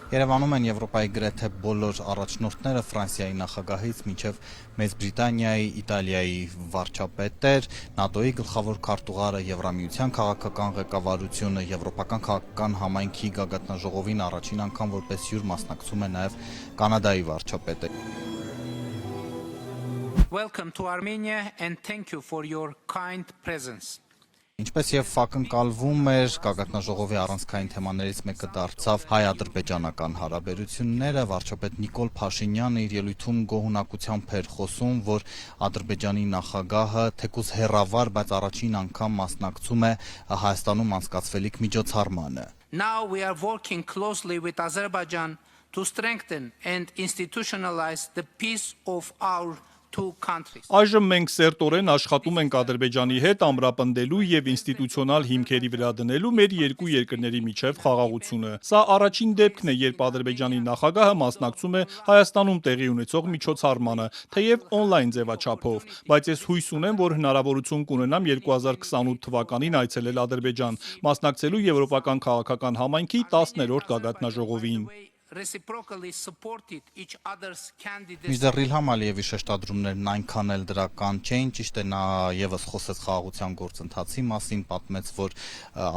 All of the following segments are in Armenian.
Երևանում են Եվրոպայի գրեթե բոլոր առաջնորդները Ֆրանսիայի նախագահից մինչև Մեծ Բրիտանիայի, Իտալիայի վարչապետեր, ՆԱՏՕ-ի գլխավոր քարտուղարը, Եվրամիության քաղաքական ղեկավարությունը, Եվրոպական քաղաքական համայնքի գագաթնաժողովին առաջին անգամ որպես հյուր մասնակցում է նաև Կանադայի վարչապետը։ Welcome to Armenia and thank you for your kind presence. Ինչպես եւ ակնկալվում էր, գագաթնաժողովի առանցքային թեմաներից մեկը դարձավ հայ-ադրբեջանական հարաբերությունները։ Վարչապետ Նիկոլ Փաշինյանը իր ելույթում գոհունակությամբ էր խոսում, որ Ադրբեջանի նախագահը թեկուզ հեռավար, բայց առաջին անգամ մասնակցում է Հայաստանում անցկացվելիք միջոցառմանը։ Now we are working closely with Azerbaijan to strengthen and institutionalize the peace of our two countries. Այժմ մենք սերտորեն աշխատում ենք Ադրբեջանի հետ ամրապնդելու եւ ինստիտուցիոնալ հիմքերի վրա դնելու մեր երկու երկրների միջև խաղաղությունը։ Սա առաջին դեպքն է, երբ Ադրբեջանի նախագահը մասնակցում է Հայաստանում տեղի ունեցող միջոցառմանը, թեև օնլայն ձևաչափով, բայց ես հույս ունեմ, որ հնարավորություն կունենամ 2028 թվականին այցելել Ադրբեջան, մասնակցելու Եվրոպական քաղաքական համայնքի 10-րդ գագաթնաժողովին։ Reciprocally supported each other's candidates. Մինչդեռ Իլհամ Ալիևի շեշտադրումներն այնքան էլ դրական չէին, ճիշտ է, նա եւս խոսեց խաղաղության գործընթացի մասին, պատմեց, որ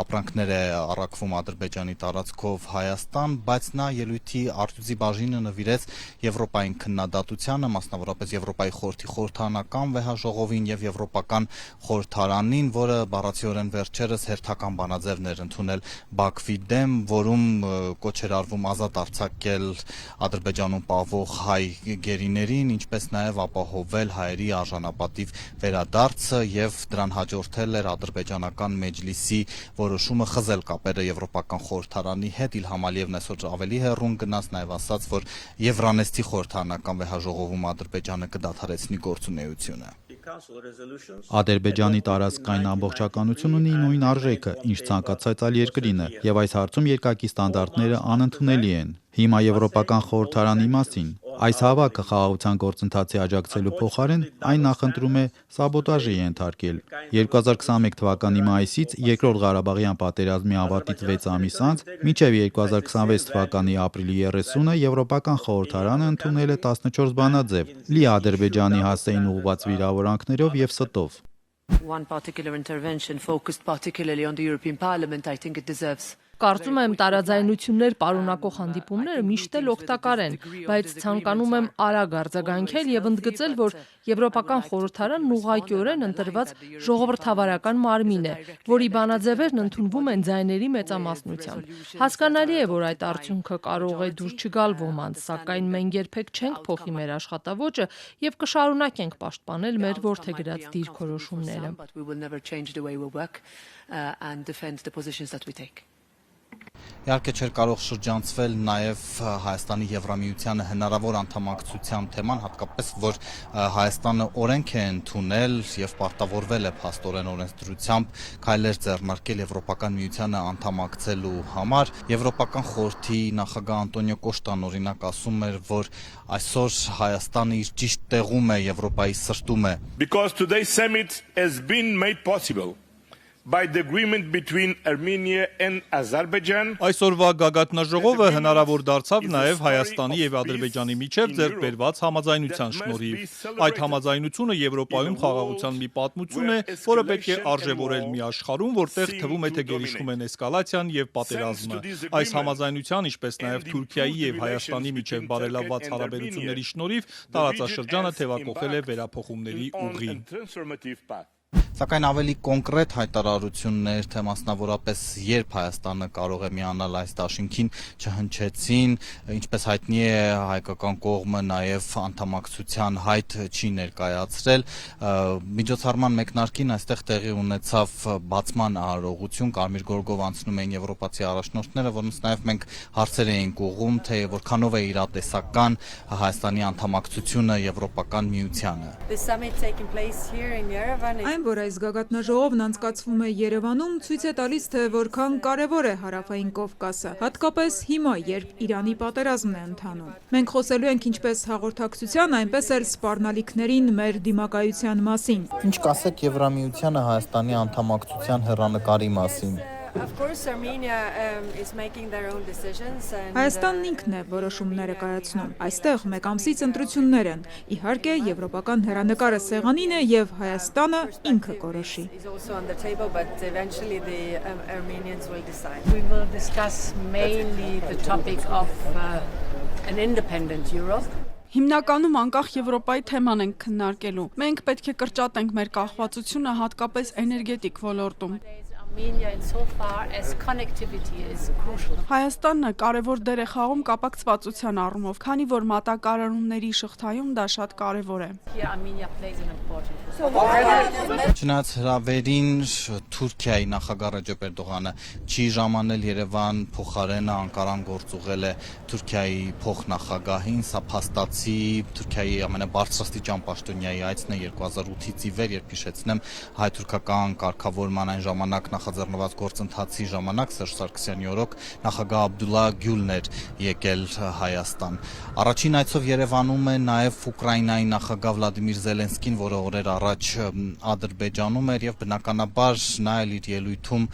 ապրանքներ է առաքվում Ադրբեջանի տարածքով Հայաստան, բայց նա ելույթի արտույցի բաժինը նվիրեց Եվրոպային քննադատությանը, մասնավորապես Եվրոպայի խորհրդի խորհրդարանական վեհաժողովին եւ Եվրոպական խորհրդարանին, որը բառացիորեն վերջերս հերթական բանաձևներ ընդունել Բաքվի դեմ, որում կոչ էր արվում ազատ արձակել Ադրբեջանում պահվող հայ գերիներին, ինչպես նաև ապահովել հայերի արժանապատիվ վերադարձը եւ դրան հաջորդել էր ադրբեջանական մեջլիսի որոշումը խզել կապերը Եվրոպական խորհրդարանի հետ։ Իլհամ Ալիևն այսօր ավելի հեռուն գնաց, նաև ասաց, որ Եվրանեստի խորհրդարանական վեհաժողովում Ադրբեջանը կդադարեցնի գործունեությունը։ Ադրբեջանի տարածքային ամբողջականություն ունի նույն արժեքը, ինչ ցանկացած այլ երկրինը, եւ այս հարցում երկակի ստանդարտները անընդունելի են։ Հիմա Եվրոպական խորհրդարանի մասին։ Այս հավաքը խաղաղության գործընթացի աջակցելու փոխարեն այն նախընտրում է սաբոտաժի ենթարկել։ 2021 թվականի մայիսից երկրորդ Ղարաբաղյան պատերազմի ավարտից 6 ամիս անց մինչև 2026 թվականի ապրիլի 30-ը Եվրոպական խորհրդարանը ընդունել է 14 բանաձև՝ լի Ադրբեջանի հասցեին ուղղված վիրավորանքներով եւ ստով։ One particular intervention focused particularly on the European Parliament, I think it deserves. Կարծում եմ տարաձայնություններ պարունակող հանդիպումները միշտ էլ օգտակար են, բայց ցանկանում եմ արագ արձագանքել եւ ընդգծել, որ Եվրոպական խորհրդարանն ուղղակիորեն ընտրված ժողովրդավարական մարմին է, որի բանաձևերն ընդունվում են ձայների մեծամասնությամբ։ Հասկանալի է, որ այդ արդյունքը կարող է դուր չգալ ոմանց, սակայն մենք երբեք չենք փոխի մեր աշխատավոճը եւ կշարունակենք պաշտպանել մեր որդեգրած դիրքորոշումները։ Իհարկե չէր կարող շրջանցվել նաև Հայաստանի Եվրամիությանը հնարավոր անդամակցության թեման, հատկապես որ Հայաստանը օրենք է ընդունել եւ պարտավորվել է փաստորեն օրենսդրությամբ քայլեր ձեռնարկել Եվրոպական միությանը անդամակցելու համար։ Եվրոպական խորհրդի նախագահ Անտոնիո Կոշտան օրինակ ասում էր, որ այսօր Հայաստանը իր ճիշտ տեղում է Եվրոպայի սրտում է։ Because today's summit has been made possible by the agreement between Armenia and Azerbaijan. Այսօրվա գագաթնաժողովը հնարավոր դարձավ նաև Հայաստանի եւ Ադրբեջանի միջև ձեռք բերված համաձայնության շնորհիվ։ Այդ համաձայնությունը Եվրոպայում խաղաղության մի պատմություն է, որը պետք է արժևորել մի աշխարհում, որտեղ թվում է թե գերիշխում են էսկալացիան եւ պատերազմը։ Այս համաձայնության, ինչպես նաև Թուրքիայի եւ Հայաստանի միջև բարելավված հարաբերությունների շնորհիվ տարածաշրջանը թևակողել է վերափոխումների ուղին։ Սակայն ավելի կոնկրետ հայտարարություններ, թե մասնավորապես երբ Հայաստանը կարող է միանալ այս դաշինքին, չհնչեցին, ինչպես հայտնի է հայկական կողմը նաև անդամակցության հայտ չի ներկայացրել։ Միջոցառման մեկնարկին այստեղ տեղի ունեցավ բացման արարողություն, կարմիր գորգով անցնում էին եվրոպացի առաջնորդները, որոնց նաև մենք հարցեր էինք ուղղում, թե որքանով է իրատեսական Հայաստանի անդամակցությունը Եվրոպական միությանը։ Այն, որ այս գագաթնաժողովն անցկացվում է Երևանում, ցույց է տալիս, թե որքան կարևոր է Հարավային Կովկասը, հատկապես հիմա, երբ Իրանի պատերազմն է ընթանում։ Մենք խոսելու ենք ինչպես հաղորդակցության, այնպես էլ սպառնալիքներին մեր դիմակայության մասին։ Ինչ կասեք Եվրամիությանը Հայաստանի անդամակցության հեռանկարի մասին։ Of course, Armenia is making their own decisions and Հայաստանն ինքն է որոշումները կայացնում։ Այստեղ մեկ ամսից ընտրություններ են։ Իհարկե, եվրոպական հեռանկարը սեղանին է եւ Հայաստանը ինքը կորոշի։ is also on the table, but eventually the Armenians will decide. We will discuss mainly the topic of an independent Europe. Հիմնականում անկախ Եվրոպայի թեման ենք քննարկելու։ Մենք պետք է կրճատենք մեր կախվածությունը հատկապես էներգետիկ ոլորտում։ Armenia insofar as connectivity is crucial. Հայաստանը կարևոր դեր է խաղում կապակցվածության առումով, քանի որ մատակարարումների շղթայում դա շատ կարևոր է։ Here Armenia plays an important role. Չնայած հրավերին Թուրքիայի նախագահ Ռեջեփ Էրդողանը չի ժամանել Երևան, փոխարենը Անկարան գործուղել է Թուրքիայի փոխնախագահին, սա փաստացի Թուրքիայի ամենաբարձրաստիճան պաշտոնյայի այցն է 2008-ից ի վեր, երբ հիշեցնեմ հայ-թուրքական կարգավորման այն ժամանակ նախաձեռնված գործընթացի ժամանակ Սերժ Սարգսյանի օրոք նախագահ Աբդուլլա Գյուլն էր եկել Հայաստան։ Առաջին այցով Երևանում է նաև Ուկրաինայի նախագահ Վլադիմիր Զելենսկին, որը օրեր առաջ Ադրբեջանում էր եւ բնականաբար նա էլ իր ելույթում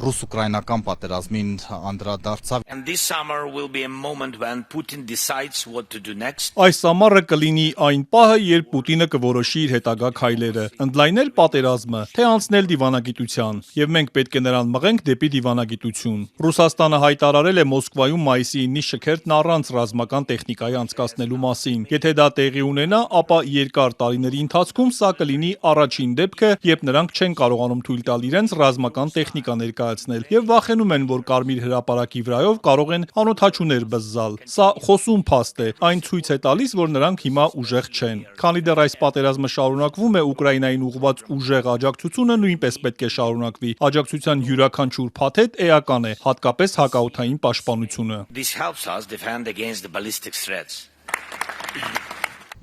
ռուս-ուկրաինական պատերազմին անդրադարձավ։ And this summer will be a moment when Putin decides what to do next. Այս ամառը կլինի այն պահը, երբ Պուտինը կորոշի իր հետագա քայլերը, ընդլայնել պատերազմը, թե անցնել դիվանագիտության, եւ մենք պետք է նրան մղենք դեպի դիվանագիտություն։ Ռուսաստանը հայտարարել է Մոսկվայում մայիսի 9-ի շքերթն առանց ռազմական տեխնիկայի անցկացնելու մասին։ Եթե դա տեղի ունենա, ապա երկար տարիների ընթացքում սա կլինի առաջին դեպքը, երբ նրանք չեն կարողանում թույլ տալ իրենց ռազմական տեխնիկա ներկայացնել եւ վախենում են, որ Կարմիր հրապարակի վրայով կարող են անօթաչուներ բզզալ։ Սա խոսուն փաստ է, այն ցույց է տալիս, որ նրանք հիմա ուժեղ չեն։ Քանի դեռ այս պատերազմը շարունակվում է, Ուկրաինային ուղղված ուժեղ աջակցությունը նույնպես պետք է շարունակվի։ Աջակցության յուրաքանչյուր փաթեթ էական է, հատկապես հակաօդային պաշտպանությունը։ This helps us defend against the ballistic threats.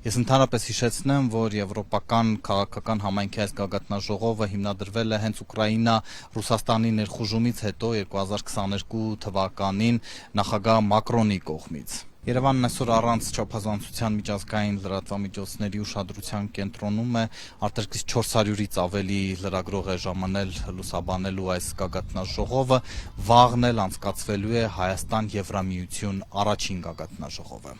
Ես ընդհանրապես հիշեցնեմ, որ եվրոպական քաղաքական համայնքի այս գագաթնաժողովը հիմնադրվել է հենց Ուկրաինա-Ռուսաստանի ներխուժումից հետո 2022 թվականին նախագահ Մակրոնի կողմից։ Երևանն այսօր առանց չափազանցության միջազգային լրատվամիջոցների ուշադրության կենտրոնում է, արտերկրից 400-ից ավելի լրագրող է ժամանել լուսաբանելու այս գագաթնաժողովը, վաղն էլ անցկացվելու է Հայաստան-Եվրամիություն առաջին գագաթնաժողովը։